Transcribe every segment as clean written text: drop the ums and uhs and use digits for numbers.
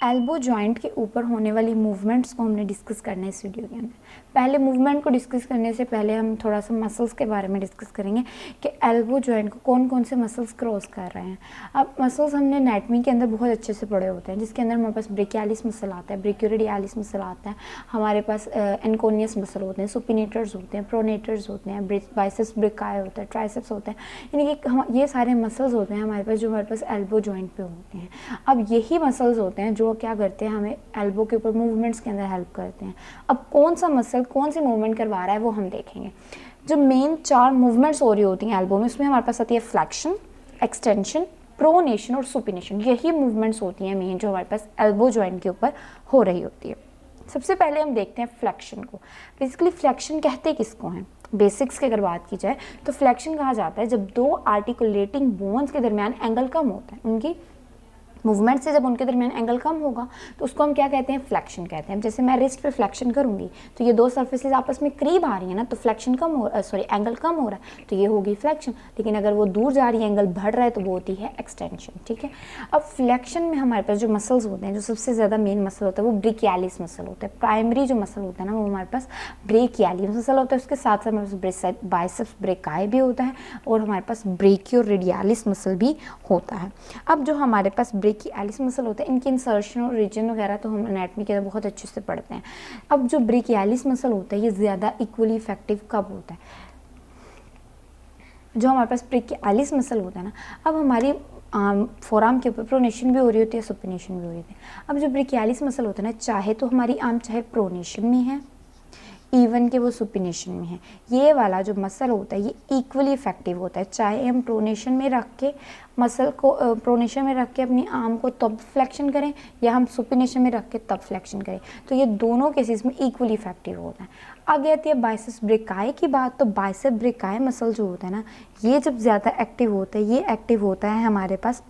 Elbow joint के ऊपर होने वाली मूवमेंट्स को हमने डिस्कस करना है इस वीडियो के अंदर। पहले मूवमेंट को डिस्कस करने से पहले हम थोड़ा सा मसल्स के बारे में डिस्कस करेंगे कि एल्बो जॉइंट को कौन कौन से मसल्स क्रॉस कर रहे हैं। अब मसल्स हमने एनाटॉमी के अंदर बहुत अच्छे से पढ़े होते हैं, जिसके अंदर हमारे पास ब्रेकियालिस मसल आता है, ब्रेकियोरेडियालिस मसल आता है, हमारे पास एनकोनियस मसल होते हैं, सुपिनेटर्स होते हैं, प्रोनेटर्स होते हैं, बाइसेप्स ब्रेकाई होता है, ट्राइसेप्स होते हैं। यानी कि ये सारे मसल्स होते हैं हमारे पास जो हमारे पास एल्बो जॉइंट पे होते हैं। अब यही मसल्स होते हैं जो क्या करते हैं, हमें एल्बो के ऊपर मूवमेंट्स के अंदर हेल्प करते हैं। अब कौन सा मसल कौन सी मूवमेंट करवा रहा है वो हम देखेंगे। जो मेन 4 मूवमेंट्स हो रही होती हैं एल्बो में, उसमें हमारे पास आती है फ्लेक्शन, एक्सटेंशन, प्रोनेशन और सुपिनेशन। यही मूवमेंट्स होती हैं मेन जो हमारे पास एल्बो जॉइंट के ऊपर हो रही होती है। सबसे पहले हम देखते हैं फ्लेक्शन को। बेसिकली फ्लेक्शन कहते किसको हैं? बेसिक्स की अगर बात की जाए तो फ्लेक्शन कहा जाता है जब 2 आर्टिकुलेटिंग बोन्स के दरमियान एंगल कम होता है। उनकी मूवमेंट से जब उनके दरमियान एंगल कम होगा तो उसको हम क्या कहते हैं? फ्लेक्शन कहते हैं। जैसे मैं रिस्ट पे फ्लेक्शन करूंगी तो ये 2 सर्फेसेस आपस में करीब आ रही है ना, तो फ्लेक्शन कम हो एंगल कम हो रहा है तो ये होगी फ्लेक्शन। लेकिन अगर वो दूर जा रही है, एंगल बढ़ रहा है, तो वो होती है एक्सटेंशन। ठीक है। अब फ्लेक्शन में हमारे पास जो मसल्स होते हैं, जो सबसे ज़्यादा मेन मसल होता है वो ब्रेकियालिस मसल होता है। प्राइमरी जो मसल होता है ना वो हमारे पास ब्रेकियालिस मसल होता है। उसके साथ साथ हमारे पास बाइसेप्स ब्रेकाई भी होता है और हमारे पास ब्रेकियोरेडियालिस मसल भी होता है। अब जो हमारे पास ब्रेकियालिस मसल होते हैं, इनकी इंसर्शन और रीजन वगैरह तो हम एनाटॉमी के अंदर बहुत अच्छे से पढ़ते हैं। अब जो ब्रेकियालिस मसल होता है ये ज़्यादा इक्वली इफेक्टिव कब होता है? जो हमारे पास ब्रेकियालिस मसल होता है ना, अब हमारी फोरआर्म के ऊपर प्रोनेशन भी हो रही होती है, सुपिनेशन भी हो रही होती है। अब जो ब्रेकियालिस मसल होता है ना, चाहे तो हमारी आर्म चाहे प्रोनेशन में है, इवन के वो सुपिनेशन में है, ये वाला जो मसल होता है ये इक्वली इफेक्टिव होता है। चाहे हम प्रोनेशन में रख के मसल को प्रोनेशन में रख के अपनी आर्म को तब फ्लेक्शन करें या हम सुपिनेशन में रख के तब फ्लेक्शन करें, तो ये दोनों केसेस में इक्वली इफेक्टिव होता है। आगे आती है बाइसेप्स ब्रेकाई की बात। तो बाइसेप्स ब्रेकाई मसल जो होता है ना, ये जब ज़्यादा एक्टिव होता है, ये एक्टिव होता है हमारे पास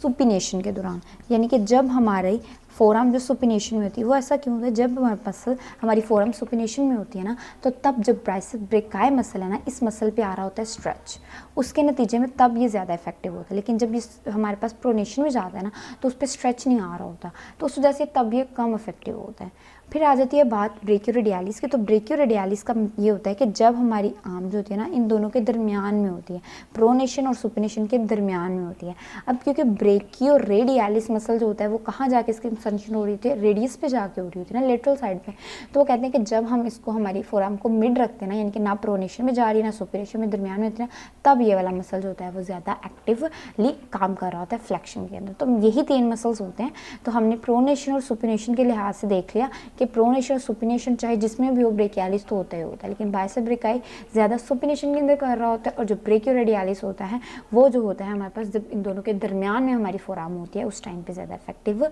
सुपिनेशन के दौरान। यानी कि जब हमारी फोरआर्म जो सुपिनेशन में होती है, वो ऐसा क्यों होता है? जब हमारे पास हमारी फोरआर्म सुपिनेशन में होती है ना, तो तब जब बाइसेप्स ब्रेकाई मसल है ना, इस मसल पे आ रहा होता है स्ट्रेच, उसके नतीजे में तब ये ज़्यादा इफेक्टिव होता है। लेकिन जब ये हमारे पास प्रोनेशन में जाता है ना, तो उस पर स्ट्रेच नहीं आ रहा होता, तो उस वजह से तब ये कम इफेक्टिव होता है। फिर आ जाती है बात ब्रेकियोरेडियालिस की। तो ब्रेकियोरेडियालिस का ये होता है कि जब हमारी आर्म जो होती है ना, इन दोनों के दरमियान में होती है, प्रोनेशन और सुपिनेशन के दरमियान में होती है। अब क्योंकि ब्रेकियोरेडियालिस मसल जो होता है वो कहाँ जाके इसकी फंक्शन हो रही होती है? रेडियस पे जाके हो रही होती है ना, लेटरल साइड पे। तो वो कहते हैं कि जब हम इसको हमारी फोरआर्म को मिड रखते हैं ना, यानी कि ना प्रोनेशन में जा रही है ना सुपिनेशन में, दरमियान में होती है ना, तब ये वाला मसल जो होता है वो ज़्यादा एक्टिवली काम कर रहा होता है फ्लेक्शन के अंदर। तो यही 3 मसल्स होते हैं। तो हमने प्रोनेशन और सुपिनेशन के लिहाज से देख लिया कि प्रोनेशन और सुपिनेशन चाहे जिसमें भी हो ब्रेकियालिस तो होता ही होता है, लेकिन बाइसेप्स ब्रेकाई ज़्यादा सुपिनेशन के अंदर कर रहा होता है, और जो ब्रेकियोरेडियालिस होता है वो जो होता है हमारे पास जब इन दोनों के दरमियान में हमारी फोरआर्म होती है, उस टाइम पे ज़्यादा इफेक्टिव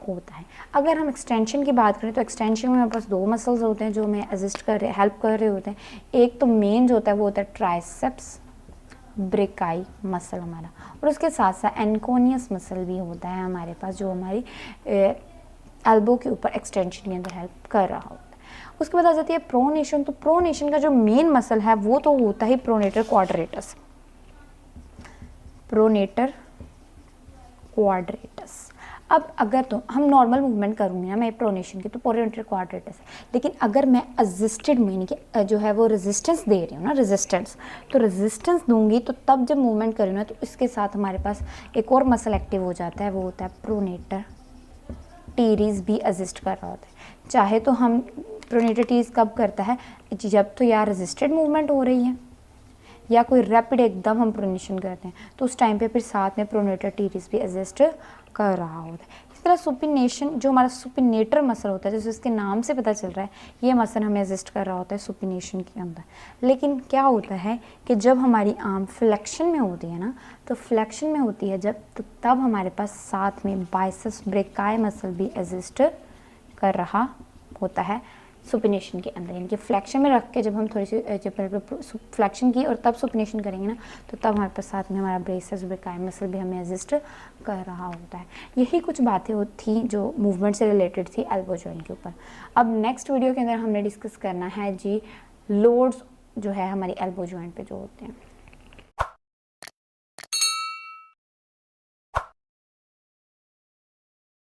होता है। अगर हम एक्सटेंशन की बात करें तो एक्सटेंशन में हमारे पास 2 मसल्स होते हैं जो हमें असिस्ट कर रहे हेल्प कर रहे होते हैं। एक तो मेन जो होता है वो होता है ट्राइसेप्स ब्रेकाई मसल हमारा, और उसके साथ साथ एनकोनियस मसल भी होता है हमारे पास जो हमारी एल्बो के ऊपर एक्सटेंशन के अंदर हेल्प कर रहा होता है। उसके बाद आ जाती है प्रोनेशन। तो प्रोनेशन का जो मेन मसल है वो तो होता है प्रोनेटर क्वाड्रेटस, प्रोनेटर क्वाड्रेटस। अब अगर तो हम नॉर्मल मूवमेंट करूँगी ना मैं प्रोनेशन की, तो प्रोनेटर क्वाड्रेटस। लेकिन अगर मैं असिस्टेड मीनिंग कि जो है वो रेजिस्टेंस दे रही हूँ ना, रेजिस्टेंस, तो रेजिस्टेंस दूंगी तो तब जब मूवमेंट करूँ ना, तो इसके साथ हमारे पास एक और मसल एक्टिव हो जाता है, वो होता है प्रोनेटर टीरीज भी असिस्ट कर रहा होता है। चाहे तो हम प्रोनेटर टीरीज कब करता है? जब तो यार रेजिस्टेड मूवमेंट हो रही है या कोई रैपिड एकदम हम प्रोनेशन करते हैं, तो उस टाइम पे फिर साथ में प्रोनेटर टीरीज भी असिस्ट कर रहा होता है। इस तरह सुपिनेशन जो हमारा सुपिनेटर मसल होता है, जैसे इसके नाम से पता चल रहा है, ये मसल हमें असिस्ट कर रहा होता है सुपिनेशन के अंदर। लेकिन क्या होता है कि जब हमारी आर्म फ्लेक्शन में होती है ना, तो फ्लेक्शन में होती है जब, तो तब हमारे पास साथ में बाइसेप्स ब्रेकाई मसल भी असिस्ट कर रहा होता है सुपिनेशन के अंदर। यानी कि फ्लेक्शन में रख के जब हम थोड़ी सी जब फ्लेक्शन की और तब सुपिनेशन करेंगे ना, तो तब हमारे पास साथ में हमारा बाइसेप्स ब्रेकाई मसल भी हमें असिस्ट कर रहा होता है। यही कुछ बातें थी जो मूवमेंट से रिलेटेड थी एल्बो जॉइंट के ऊपर। अब नेक्स्ट वीडियो के अंदर हमने डिस्कस करना है जी लोड्स जो है हमारी एल्बो जॉइंट पे जो होते हैं।